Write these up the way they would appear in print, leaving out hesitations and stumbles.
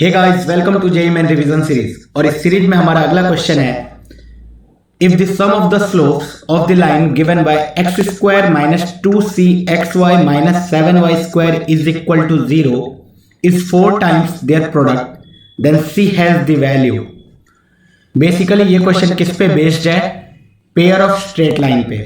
Hey guys, welcome to JEE Main revision series. और इस series में हमारा अगला क्वेश्चन है, if the sum of the slopes of the line given by x square minus 2cxy minus 7y square is equal to 0 is 4 times their product, then c has the value. Basically ये question किस पे based है? Pair of straight line पे।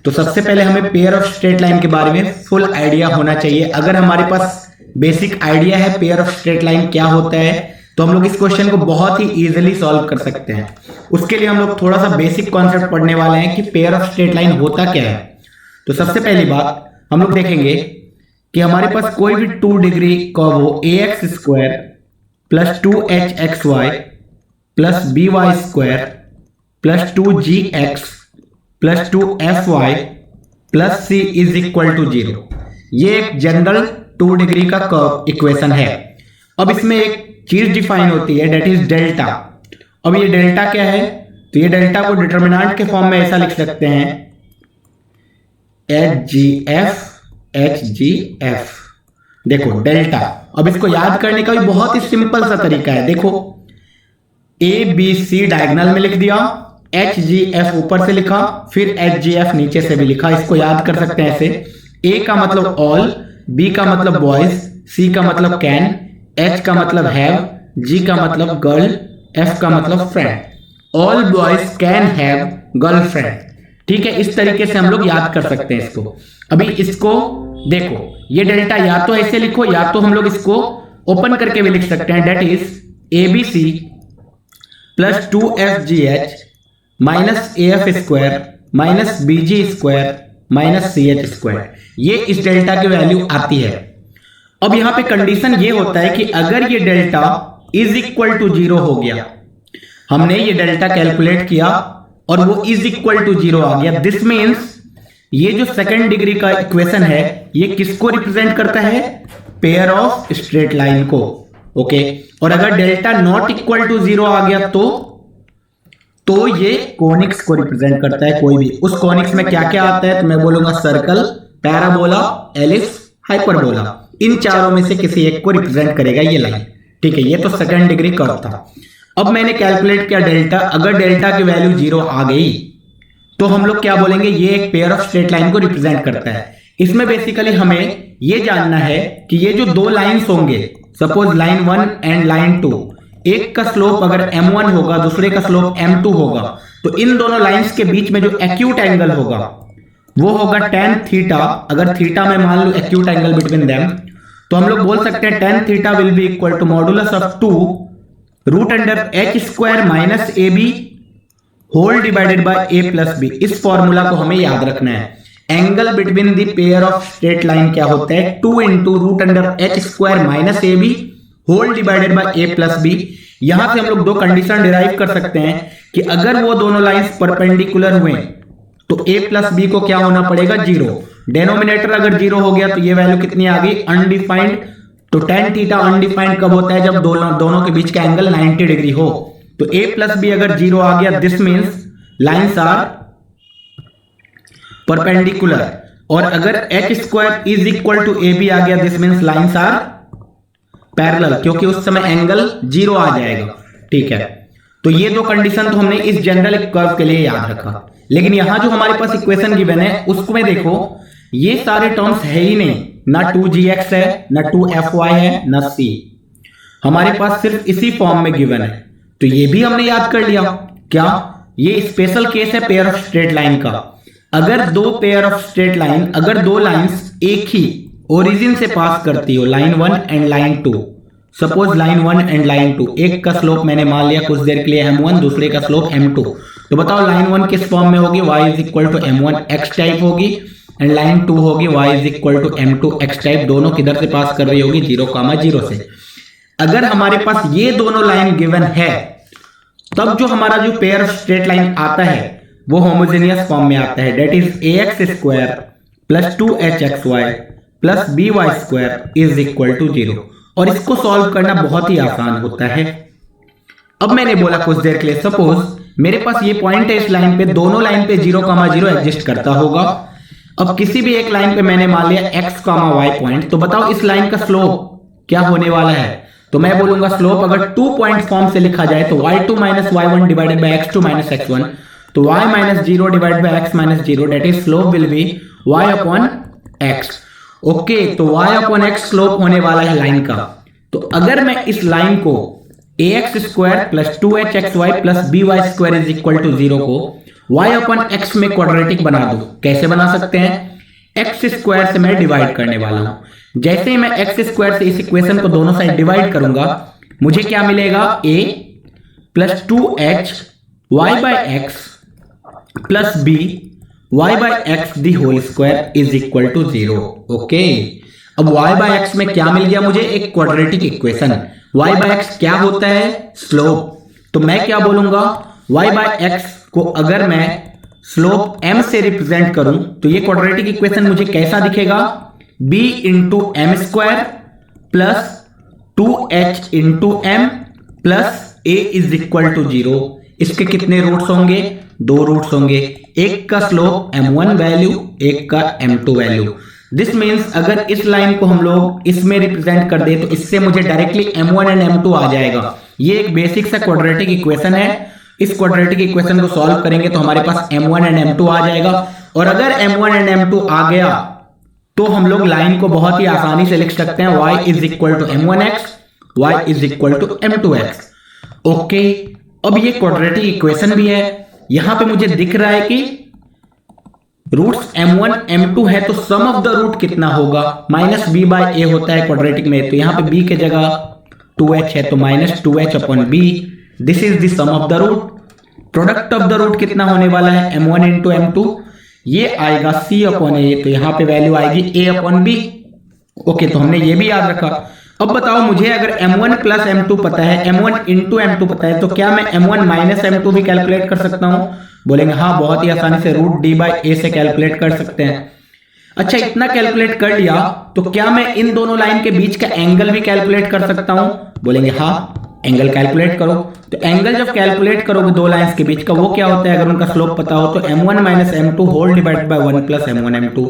तो सबसे पहले हमें pair of straight line के बारे में फुल आइडिया होना चाहिए। अगर हमारे पास बेसिक आइडिया है पेयर ऑफ स्ट्रेट लाइन क्या होता है, तो हम लोग इस क्वेश्चन को बहुत ही इजीली सॉल्व कर सकते हैं। उसके लिए हम लोग थोड़ा सा बेसिक कॉन्सेप्ट पढ़ने वाले हैं कि पेयर ऑफ स्ट्रेट लाइन होता क्या है। तो सबसे पहली बात हम लोग देखेंगे कि हमारे पास कोई भी 2 डिग्री कर्व हो, ax square plus 2hxy plus by square plus 2gx plus 2fy plus c is equal to 0। ये एक जनरल 2 डिग्री का कर्व इक्वेशन है। अब इसमें एक चीज डिफाइन होती है, डेट इज डेल्टा। अब ये डेल्टा क्या है? तो ये डेल्टा को डिटर्मिनेंट के फॉर्म में ऐसा लिख सकते हैं, hgf। देखो डेल्टा, अब इसको याद करने का भी बहुत ही सिंपल सा तरीका है। देखो ABC डायगोनल में लिख दिया, hgf ऊपर से लिखा, फिर hgf नीचे से भी लिखा। इसको याद कर सकते हैं ऐसे, A का मतलब ऑल, B का मतलब बॉयज, C का मतलब कैन, H का मतलब हैव, G का मतलब गर्ल, F का मतलब friend. All boys can have girlfriend. ठीक है, इस तरीके से हम लोग याद कर सकते हैं इसको। अभी इसको देखो, ये डेल्टा या तो ऐसे लिखो या तो हम लोग इसको ओपन करके भी लिख सकते हैं, that is ABC plus 2fgh minus AF square minus BG square minus CH square. ये इस डेल्टा की वैल्यू आती है। अब यहां पे कंडीशन ये होता है कि अगर ये डेल्टा इज इक्वल टू 0 हो गया, हमने ये डेल्टा कैलकुलेट किया और वो इज इक्वल टू 0 आ गया, दिस मीन्स ये जो सेकंड डिग्री का इक्वेशन है ये किसको रिप्रेजेंट करता है? पेयर ऑफ स्ट्रेट लाइन को। ओके, और अगर डेल्टा नॉट इक्वल टू 0 आ गया तो ये कोनिक्स को रिप्रेजेंट करता है। कोई भी उस कोनिक्स में क्या क्या आता है, तो मैं बोलूंगा सर्कल, पैराबोला, एलिप्स, हाइपरबोला। इन चारों में से किसी एक को रिप्रेजेंट करेगा ये लाइन। ठीक है, ये तो सेकंड डिग्री कर्व था। अब मैंने कैलकुलेट किया डेल्टा, अगर डेल्टा की वैल्यू 0 आ गई तो हम लोग क्या बोलेंगे? ये एक पेयर ऑफ स्ट्रेट लाइन को रिप्रेजेंट करता है। इसमें बेसिकली हमें ये जानना है कि ये जो दो लाइंस होंगे, सपोज लाइन 1 एंड लाइन 2, एक का स्लोप अगर m1 होगा, दूसरे का स्लोप m2 होगा, तो इन दोनों लाइंस के बीच में जो एक्यूट एंगल होगा वो होगा tan थीटा। अगर थीटा में मान लो एक्यूट एंगल बिटवीन देम, तो हम लोग बोल सकते हैं tan theta will be equal to modulus of 2 root under h square minus AB whole divided by a plus b। इस फॉर्मूला को हमें याद रखना है। Angle between the pair of straight line क्या होता है? 2 into root under h square minus AB whole divided by a plus b। यहां से हम लोग दो कंडीशन डिराइव कर सकते हैं कि अगर वो दोनों लाइंस परपेंडिकुलर हुए तो a प्लस b को क्या होना पड़ेगा? 0। डेनोमिनेटर अगर 0 हो गया तो ये वैल्यू कितनी आ गई? अनडिफाइंड। तो tan थीटा अनडिफाइंड कब होता है? जब दोनों के बीच का एंगल 90 डिग्री हो। तो a प्लस b अगर 0 आ गया, this means lines are perpendicular. और अगर h square is equal to AB आ गया, this means lines are parallel, क्योंकि उस समय एंगल 0 आ जाएगा। ठीक है, तो ये दो कंडीशन तो हमने इस जनरल कर्व के लिए याद रखा। लेकिन यहां जो हमारे पास इक्वेशन गिवन है उसमें देखो ये सारे टर्म्स है ही नहीं, ना 2gx है, ना 2fy है, ना c। हमारे पास सिर्फ इसी फॉर्म में गिवन है, तो ये भी हमने याद कर लिया। क्या ये स्पेशल केस है पेयर ऑफ स्ट्रेट लाइन का? अगर दो पेयर ऑफ स्ट्रेट लाइन, अगर दो लाइंस एक ही ओरिजिन से पास करती हो, line 1 and line 2, suppose line 1 and line 2, एक का स्लोप मैंने मान लिया कुछ देर के लिए m1, दूसरे का स्लोप m2, तो बताओ लाइन 1 किस फॉर्म में होगी? y is equal to m1 x type होगी, एंड लाइन 2 होगी y is equal to m2 x type. दोनों किधर से पास कर रही होगी? 0,0 से। अगर हमारे पास ये दोनों लाइन गिवन है, तब जो हमारा जो पेयर ऑफ स्ट्रेट लाइन आता है वो होमोजेनियस फॉर्म में आता है, that is ax square plus 2hxy plus by square is equal to 0। और इसको सॉल्व करना बहुत ही आसान होता है। अब मैंने बोला कुछ देर के लिए, सपोज मेरे पास ये पॉइंट है, इस लाइन पे, दोनों लाइन पे 0,0 एग्जिस्ट करता होगा। अब किसी भी एक लाइन पे मैंने मान लिया x, y पॉइंट, तो बताओ इस लाइन का स्लोप क्या होने वाला है? तो मैं बोलूंगा स्लोप अगर 2 पॉइंट फॉर्म से लिखा जाए तो y2 minus y1 divided by x2 minus x1, तो y minus 0 divided by x minus 0, that is slope will be y upon x। Okay, तो y अपॉन x स्लोप होने वाला है लाइन का। तो अगर मैं इस लाइन को ax square plus 2hxy plus by square is equal to 0 को y अपॉन x में क्वाड्रेटिक बना दूं, कैसे बना सकते हैं? x स्क्वायर से मैं डिवाइड करने वाला हूं। जैसे ही मैं x स्क्वायर से इस इक्वेशन को दोनों साइड डिवाइड करूंगा, मुझे क्या मिलेगा? a plus 2h y by x plus b y by x the whole square is equal to 0। Okay, अब y बाय x में क्या मिल गया मुझे? एक quadratic equation. y by x क्या होता है? स्लोप। तो मैं क्या बोलूंगा? y बाय x को अगर मैं स्लोप m से रिप्रेजेंट करूं तो ये क्वाड्रेटिक इक्वेशन मुझे कैसा दिखेगा? b into m square plus 2h into m plus a is equal to 0। इसके कितने रूट्स होंगे? 2 रूट्स होंगे, एक का स्लोप m1 वैल्यू, एक का m2 वैल्यू। दिस मीन्स अगर इस लाइन को हम लोग इसमें रिप्रेजेंट कर दे तो इससे मुझे डायरेक्टली m1 एंड m2 आ जाएगा। ये एक बेसिक सा क्वाड्रेटिक इक्वेशन है। इस क्वाड्रेटिक इक्वेशन को सॉल्व करेंगे तो हमारे पास m1 एंड m2 आ जाएगा, और अगर m1 एंड m2 आ गया तो हम लोग लाइन को बहुत ही आसानी से लिख सकते हैं y is equal to m1x, y is equal to m2x। Okay, अब ये क्वाड्रेटिक इक्वेशन भी है। यहां पे मुझे दिख रहा है कि रूट्स m1 m2 है, तो सम ऑफ द रूट कितना होगा? माइनस b बाय a होता है क्वाड्रेटिक में, तो यहां पे b के जगह 2h है तो minus 2h upon b। This is the sum of the root. Product of the root कितना होने वाला है? m1 इंटू m2, ये आएगा c अपॉन a, तो यहां पे वैल्यू आएगी a अपॉन b। ओके, तो हमने ये भी याद रखा। अब बताओ मुझे अगर m1 प्लस m2 पता है, m1 इंटू m2 पता है, तो क्या मैं m1 माइनस m2 भी कैलकुलेट कर सकता हूं? बोलेंगे हाँ, बहुत ही आसानी से रूट d बाई a से कैलकुलेट कर सकते हैं। अच्छा, इतना कैलकुलेट कर लिया तो क्या मैं इन दोनों लाइन के बीच का एंगल भी कैलकुलेट कर सकता हूं? बोलेंगे हाँ, एंगल कैलकुलेट करो। तो एंगल जब कैलकुलेट करोगे दो लाइंस के बीच का, वो क्या होता है? अगर उनका स्लोप पता हो तो m1 minus m2 whole divided by 1 plus m1 m2।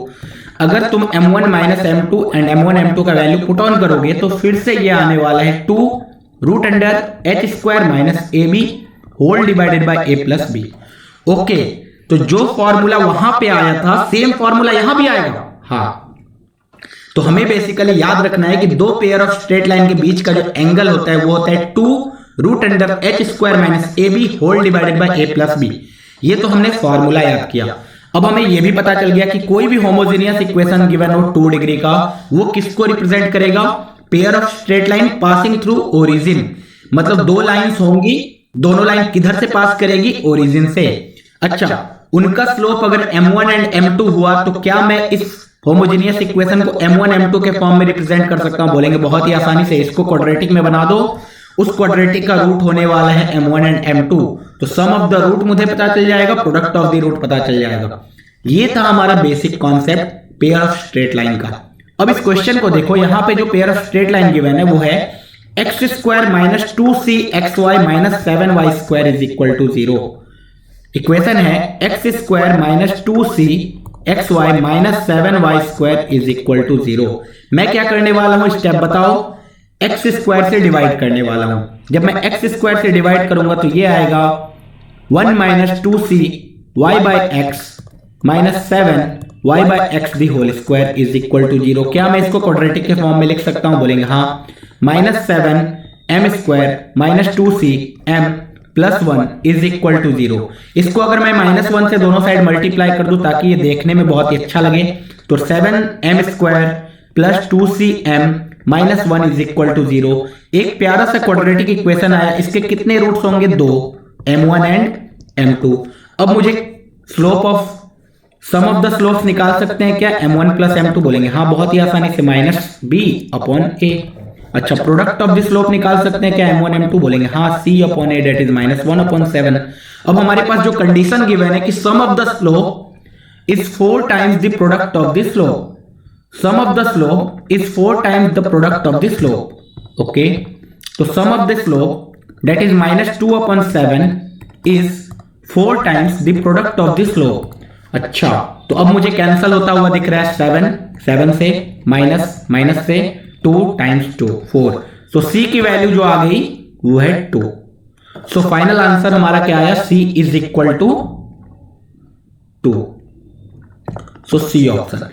अगर तुम m1 minus m2 and m1 m2 का वैल्यू पुट ऑन करोगे तो फिर से ये आने वाला है 2 root under h square minus ab whole divided by a plus b। Okay, तो जो फॉर्मूला वहां पे आया था सेम फॉर्मूला यहां भी आएगा। हाँ, तो हमें बेसिकली याद रखना है कि दो पेयर ऑफ स्ट्रेट लाइन के बीच का जो एंगल होता है वो होता है 2 root under h square minus ab whole divided by a plus b। ये तो हमने फॉर्मूला याद किया। अब हमें यह भी पता चल गया कि कोई भी होमोजेनियस इक्वेशन गिवन हो 2 डिग्री का, वो किसको रिप्रेजेंट करेगा? Pair of straight line passing through origin. मतलब दो लाइंस होंगी, दोनों लाइन किधर से पास करेगी? ओरिजिन से। अच्छा, उनका स्लोप अगर m1 एंड m2 हुआ तो क्या मैं इस होमोजेनियस इक्वेशन को m1 m2 के फॉर्म में रिप्रेजेंट कर सकता हूं? बोलेंगे बहुत ही आसानी से, इसको क्वाड्रेटिक में बना दो। उस क्वाड्रेटिक का रूट होने वाला है m1 एंड m2, तो सम ऑफ द रूट मुझे पता चल जाएगा, प्रोडक्ट ऑफ द रूट पता चल जाएगा। ये था हमारा basic concept pair of straight line का। अब इस क्वेश्चन को देखो, यहां पे जो pair of straight line given है वो है x square minus 2c xy minus 7y square is equal to 0। Equation है x square minus 2c xy minus 7y square is equal to 0। मैं क्या करने वाला हूं? स्टेप बताओ। एक्स स्क्वायर से डिवाइड करने वाला हूं। जब मैं एक्स स्क्वायर से डिवाइड करूंगा तो ये आएगा 1 minus 2c y by x minus 7 y by x the whole square is equal to 0। क्या मैं इसको क्वाड्रेटिक के फॉर्म में लिख सकता हूं? बोलेंगे हाँ, minus 7 m square minus 2c m plus 1 is equal to 0। इसको अगर मैं माइनस 1 से दोनों साइड मल्टीप्लाई कर दूं ताकि ये देखने में बहुत ही अच्छा लगे, तो 7m square plus 2cm minus 1 is equal to 0। एक प्यारा सा क्वाड्रेटिक इक्वेशन आया। इसके कितने रूट्स होंगे? 2, m1 एंड m2। अब मुझे slope of sum of the slopes निकाल सकते हैं क्या? m1 plus m2। बोलेंगे हाँ, बहुत ही आसानी से, माइनस b अपॉन a। अच्छा, प्रोडक्ट ऑफ द स्लोप निकाल सकते हैं क्या? m1 m2। बोलेंगे हाँ, c upon a that is minus 1 upon 7। अब हमारे पास जो कंडीशन गिवन है कि sum of the slope is 4 times the product of the slope. Sum of the slope is 4 times the product of the slope. Okay, तो sum of the slope that is minus 2 upon 7 is 4 times the product of the slope. अच्छा, तो अब मुझे cancel होता हुआ दिख रहा है 7 से माइनस से 2 टाइम्स 2 4। तो सी की वैल्यू जो आ गई वो है 2। सो फाइनल आंसर हमारा क्या आया, c is equal to 2। So c option.